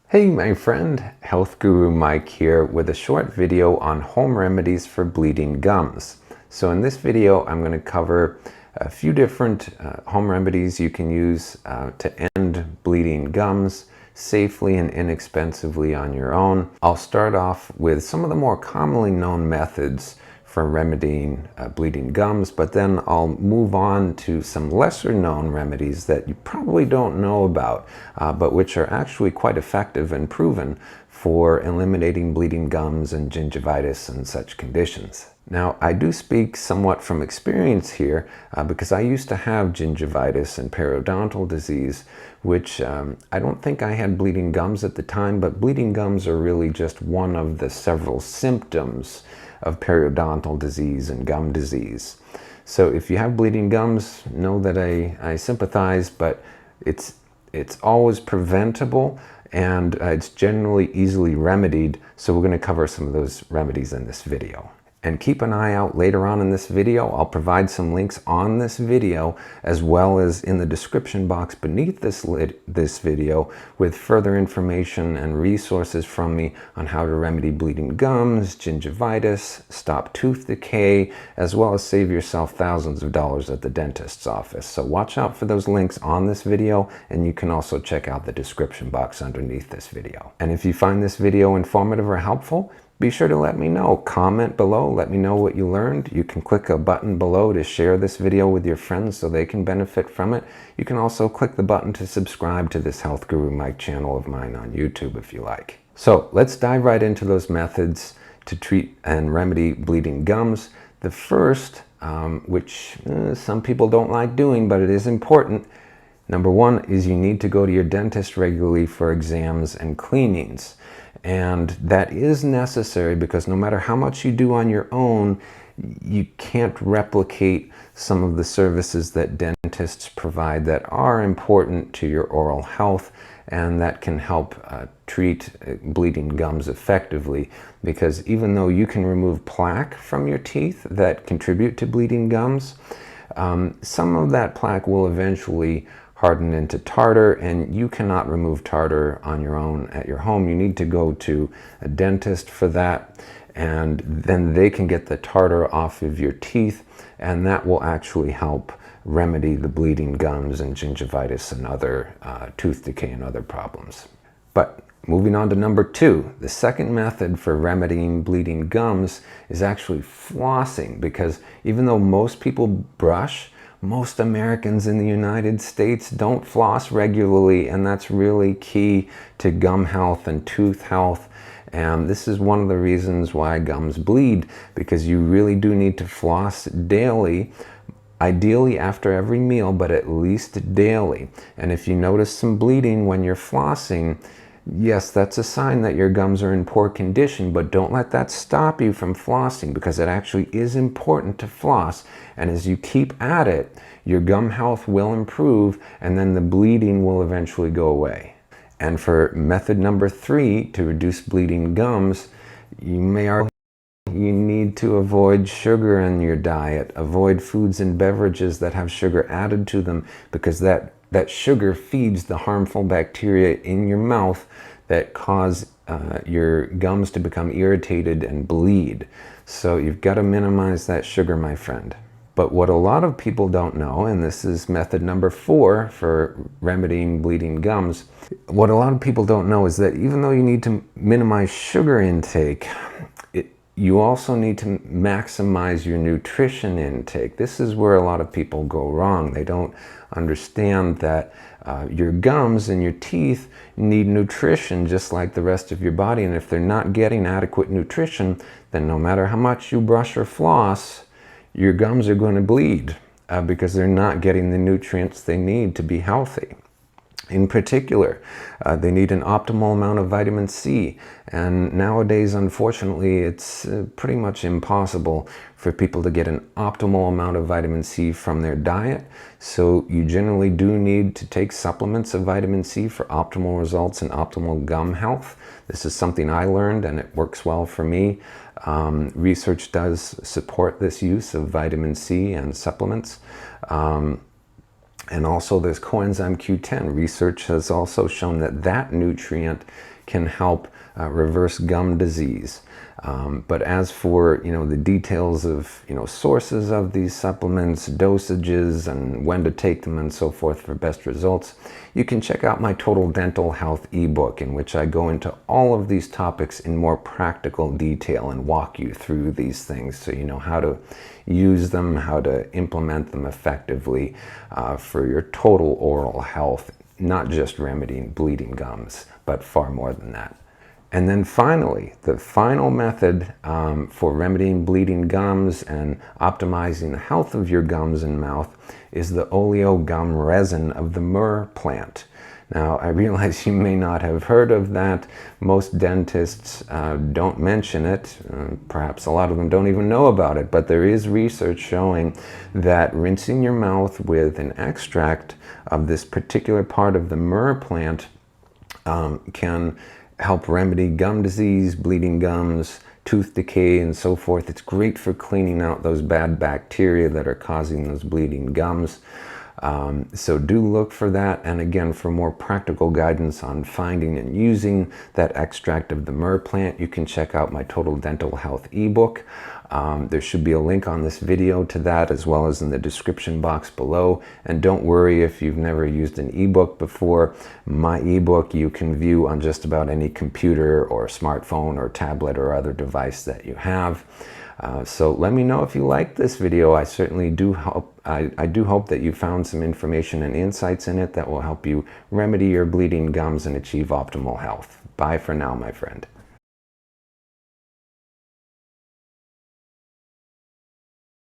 Hey my friend, Health Guru Mike here with a short video on home remedies for bleeding gums. So in this video I'm going to cover a few different home remedies you can use to end bleeding gums safely and inexpensively on your own. I'll start off with some of the more commonly known methods for remedying bleeding gums, but then I'll move on to some lesser known remedies that you probably don't know about, but which are actually quite effective and proven for eliminating bleeding gums and gingivitis and such conditions. Now, I do speak somewhat from experience here because I used to have gingivitis and periodontal disease, which I don't think I had bleeding gums at the time, but bleeding gums are really just one of the several symptoms of periodontal disease and gum disease. So if you have bleeding gums, know that I sympathize, but it's always preventable and it's generally easily remedied. So we're going to cover some of those remedies in this video. And keep an eye out later on in this video. I'll provide some links on this video as well as in the description box beneath this video with further information and resources from me on how to remedy bleeding gums, gingivitis, stop tooth decay, as well as save yourself thousands of dollars at the dentist's office. So watch out for those links on this video, and you can also check out the description box underneath this video. And if you find this video informative or helpful, be sure to let me know. Comment below, let me know what you learned. You can click a button below to share this video with your friends so they can benefit from it. You can also click the button to subscribe to this Health Guru Mike channel of mine on YouTube if you like. So let's dive right into those methods to treat and remedy bleeding gums. The first, which some people don't like doing, but it is important. Number one is you need to go to your dentist regularly for exams and cleanings. And that is necessary because no matter how much you do on your own, you can't replicate some of the services that dentists provide that are important to your oral health and that can help treat bleeding gums effectively. Because even though you can remove plaque from your teeth that contribute to bleeding gums, some of that plaque will eventually harden into tartar, and you cannot remove tartar on your own at your home. You need to go to a dentist for that, and then they can get the tartar off of your teeth, and that will actually help remedy the bleeding gums and gingivitis and other tooth decay and other problems. But moving on to number two, the second method for remedying bleeding gums is actually flossing, because even though most people brush, most Americans in the United States don't floss regularly, and that's really key to gum health and tooth health. And this is one of the reasons why gums bleed, because you really do need to floss daily, ideally after every meal, but at least daily. And if you notice some bleeding when you're flossing, yes, that's a sign that your gums are in poor condition, but don't let that stop you from flossing, because it actually is important to floss. And as you keep at it, your gum health will improve, and then the bleeding will eventually go away. And for method number three, to reduce bleeding gums, you need to avoid sugar in your diet. Avoid foods and beverages that have sugar added to them, because that sugar feeds the harmful bacteria in your mouth that cause your gums to become irritated and bleed. So you've got to minimize that sugar, my friend. But what a lot of people don't know, and this is method number four for remedying bleeding gums, what a lot of people don't know is that even though you need to minimize sugar intake, you also need to maximize your nutrition intake. This is where a lot of people go wrong. They don't understand that your gums and your teeth need nutrition just like the rest of your body. And if they're not getting adequate nutrition, then no matter how much you brush or floss, your gums are going to bleed because they're not getting the nutrients they need to be healthy. In particular, they need an optimal amount of vitamin C, and nowadays, unfortunately, it's pretty much impossible for people to get an optimal amount of vitamin C from their diet. So you generally do need to take supplements of vitamin C for optimal results and optimal gum health. This is something I learned, and it works well for me. Research does support this use of vitamin C and supplements. And also there's coenzyme Q10. Research has also shown that that nutrient can help reverse gum disease. But as for, the details of, sources of these supplements, dosages, and when to take them and so forth for best results, you can check out my Total Dental Health ebook, in which I go into all of these topics in more practical detail and walk you through these things so you know how to use them, how to implement them effectively for your total oral health, not just remedying bleeding gums, but far more than that. And then finally, the final method for remedying bleeding gums and optimizing the health of your gums and mouth is the oleo gum resin of the myrrh plant. Now, I realize you may not have heard of that. Most dentists don't mention it. Perhaps a lot of them don't even know about it, but there is research showing that rinsing your mouth with an extract of this particular part of the myrrh plant can help remedy gum disease, bleeding gums, tooth decay, and so forth. It's great for cleaning out those bad bacteria that are causing those bleeding gums. So do look for that. And again, for more practical guidance on finding and using that extract of the myrrh plant, you can check out my Total Dental Health ebook. There should be a link on this video to that, as well as in the description box below. And don't worry if you've never used an ebook before. My ebook you can view on just about any computer or smartphone or tablet or other device that you have. So let me know if you liked this video. I certainly do hope I do hope that you found some information and insights in it that will help you remedy your bleeding gums and achieve optimal health. Bye for now, my friend.